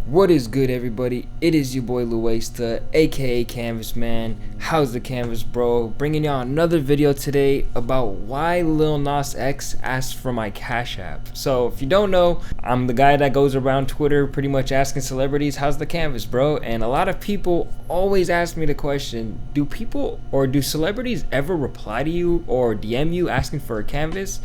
What is good, everybody? It is your boy Louaista, aka Canvas Man. How's the canvas, bro? Bringing y'all another video today about why Lil Nas X asked for my Cash App. So if you don't know, I'm the guy that goes around Twitter pretty much asking celebrities, how's the canvas, bro? And a lot of people always ask me the question, do celebrities ever reply to you or DM you asking for a canvas?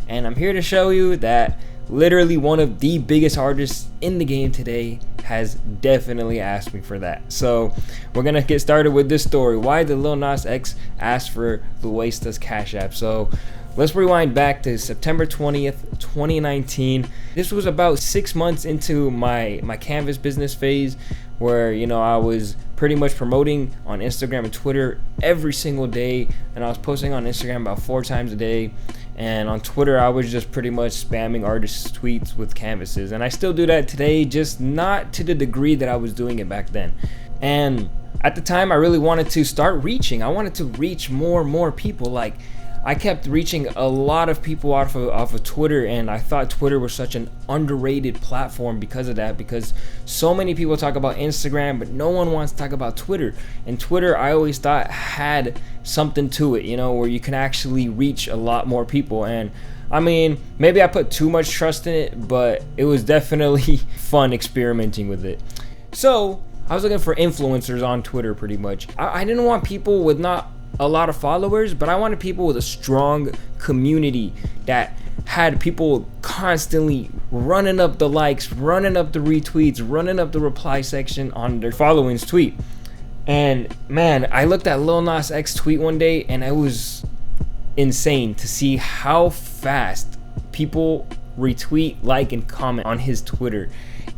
And I'm here to show you that literally one of the biggest artists in the game today has definitely asked me for that. So we're gonna get started with this story. Why did Lil Nas X ask for Louaista's Cash App? So let's rewind back to September 20th, 2019. This was about 6 months into my canvas business phase, where I was pretty much promoting on Instagram and Twitter every single day, and I was posting on Instagram about 4 times a day, and on Twitter I was just pretty much spamming artists' tweets with canvases. And I still do that today, just not to the degree that I was doing it back then. And at the time I really wanted to start reaching. I wanted to reach more and more people. Like, I kept reaching a lot of people off of Twitter, and I thought Twitter was such an underrated platform because of that, because so many people talk about Instagram, but no one wants to talk about Twitter. And Twitter, I always thought, had something to it, where you can actually reach a lot more people. And I mean, maybe I put too much trust in it, but it was definitely fun experimenting with it. So I was looking for influencers on Twitter pretty much. I didn't want people with not a lot of followers, but I wanted people with a strong community that had people constantly running up the likes, running up the retweets, running up the reply section on their followings tweet. And man, I looked at Lil Nas X tweet one day, and it was insane to see how fast people retweet, like, and comment on his Twitter.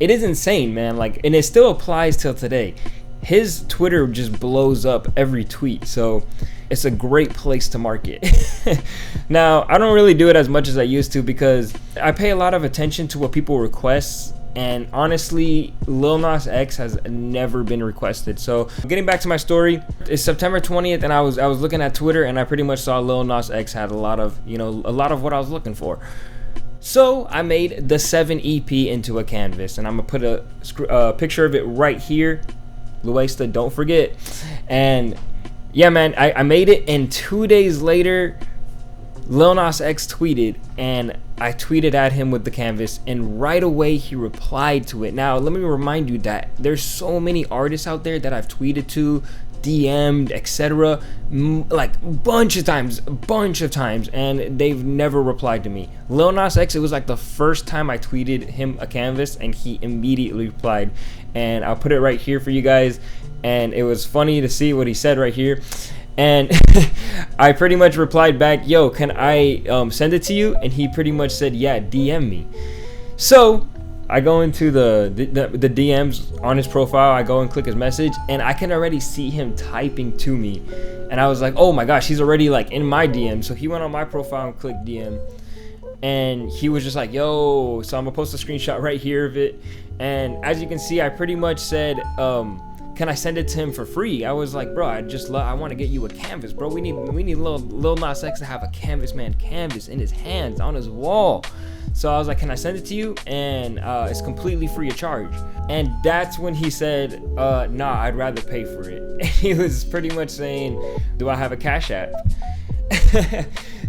It is insane, man. Like, and it still applies till today. His Twitter just blows up every tweet, so it's a great place to market. Now, I don't really do it as much as I used to, because I pay a lot of attention to what people request, and honestly, Lil Nas X has never been requested. So getting back to my story, it's September 20th, and I was looking at Twitter, and I pretty much saw Lil Nas X had a lot of what I was looking for. So I made the 7 EP into a canvas, and I'm gonna put a picture of it right here. Louaista, don't forget. And yeah, man, I made it, and 2 days later Lil Nas X tweeted, and I tweeted at him with the canvas, and right away he replied to it. Now let me remind you that there's so many artists out there that I've tweeted to, DM'd, etc., like bunch of times, and they've never replied to me. Lil Nas X, it was like the first time I tweeted him a canvas, and he immediately replied. And I'll put it right here for you guys, and it was funny to see what he said right here. And I pretty much replied back, yo, can I send it to you? And he pretty much said, yeah, DM me. So I go into the DMs on his profile. I go and click his message, and I can already see him typing to me. And I was like, oh my gosh, he's already like in my DM. So he went on my profile and clicked DM, and he was just like, yo. So I'm gonna post a screenshot right here of it. And as you can see, I pretty much said, can I send it to him for free? I was like, bro, I want to get you a canvas, bro. We need Lil Nas X to have a canvas in his hands, on his wall. So I was like, can I send it to you? And it's completely free of charge. And that's when he said, nah, I'd rather pay for it. And he was pretty much saying, do I have a Cash App?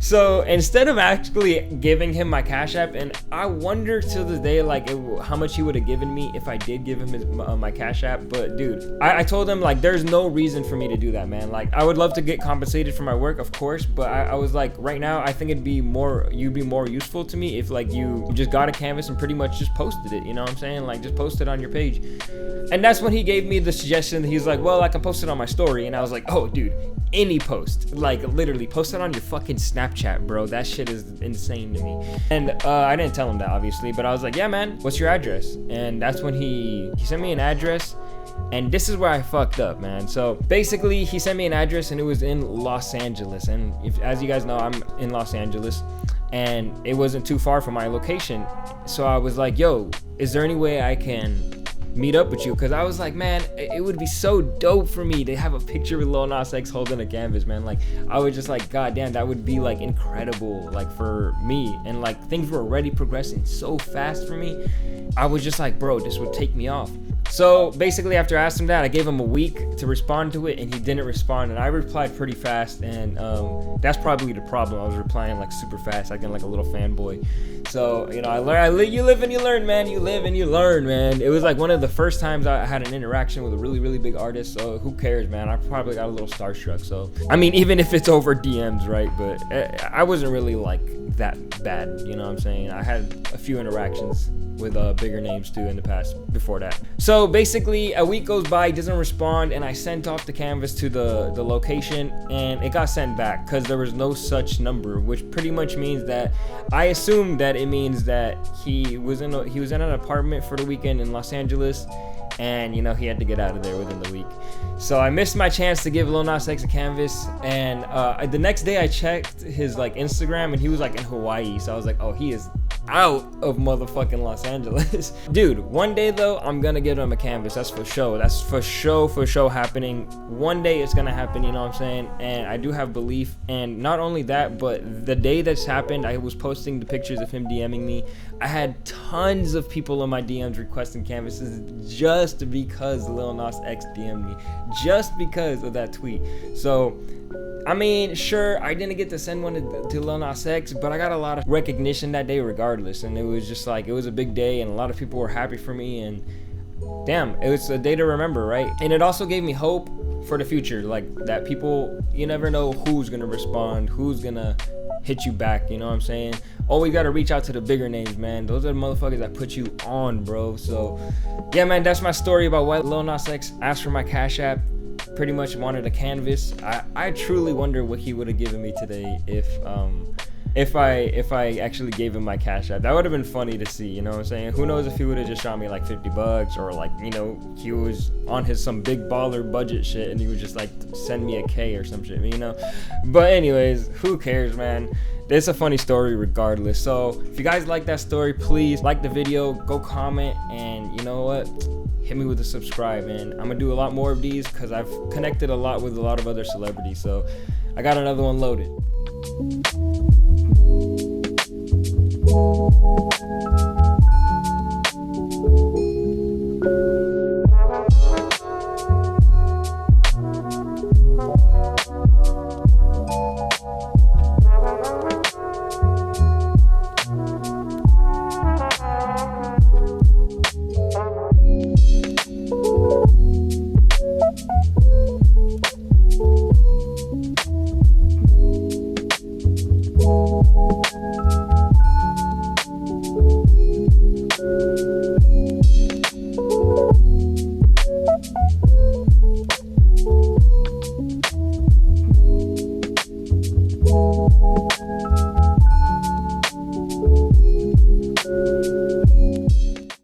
So instead of actually giving him my Cash App, and I wonder till this day, like, how much he would have given me if I did give him my Cash App. But dude, I told him, like, there's no reason for me to do that, man. Like, I would love to get compensated for my work, of course, but I was like, right now I think you'd be more useful to me if, like, you just got a canvas and pretty much just posted it, you know what I'm saying? Like, just post it on your page. And that's when he gave me the suggestion. He's like, well, I can post it on my story. And I was like, oh dude, any post, like, literally post it on your fucking Snapchat, bro. That shit is insane to me. And I didn't tell him that, obviously, but I was like, yeah, man, what's your address? And that's when he sent me an address. And this is where I fucked up, man. So basically, he sent me an address, and it was in Los Angeles. And as you guys know, I'm in Los Angeles, and it wasn't too far from my location. So I was like, yo, is there any way I can meet up with you, because I was like, man, it would be so dope for me to have a picture with Lil Nas X holding a canvas, man. Like, I was just like, god damn, that would be like incredible, like for me. And like, things were already progressing so fast for me. I was just like, bro, this would take me off. So basically, after I asked him that, I gave him a week to respond to it, and he didn't respond. And I replied pretty fast, and that's probably the problem. I was replying like super fast, acting like a little fanboy. So, you know, you live and you learn, man. You live and you learn, man. It was like one of the first times I had an interaction with a really, really big artist. So who cares, man? I probably got a little starstruck. So, I mean, even if it's over DMs, right? But I wasn't really like that bad, you know what I'm saying? I had a few interactions with bigger names too in the past before that. So basically, a week goes by, he doesn't respond, and I sent off the canvas to the location, and it got sent back because there was no such number, which pretty much means that I assume that it means that he was in an apartment for the weekend in Los Angeles, and you know, he had to get out of there within the week. So I missed my chance to give Lil Nas X a canvas, and the next day I checked his like Instagram, and he was like in Hawaii. So I was like, oh, he is out of motherfucking Los Angeles. Dude, one day though, I'm gonna give him a canvas. That's for sure. That's for sure happening. One day it's gonna happen, you know what I'm saying? And I do have belief. And not only that, but the day that's happened, I was posting the pictures of him DMing me. I had tons of people in my DMs requesting canvases just because Lil Nas X DM'd me, just because of that tweet. So I mean, sure, I didn't get to send one to Lil Nas X, but I got a lot of recognition that day regardless. And it was just like, it was a big day, and a lot of people were happy for me, and damn, it was a day to remember, right? And it also gave me hope for the future, like that people, you never know who's gonna respond, who's gonna hit you back, you know what I'm saying? Always gotta reach out to the bigger names, man. Those are the motherfuckers that put you on, bro. So yeah, man, that's my story about why Lil Nas X asked for my Cash App. Pretty much wanted a canvas. I truly wonder what he would have given me today if I actually gave him my Cash App. That would have been funny to see, you know what I'm saying? Who knows if he would have just shot me like $50, or like, you know, he was on his some big baller budget shit and he would just like send me a K or some shit, you know? But anyways, who cares, man? It's a funny story regardless. So if you guys like that story, please like the video, go comment, and you know what? Hit me with a subscribe, and I'm gonna do a lot more of these because I've connected a lot with a lot of other celebrities. So I got another one loaded.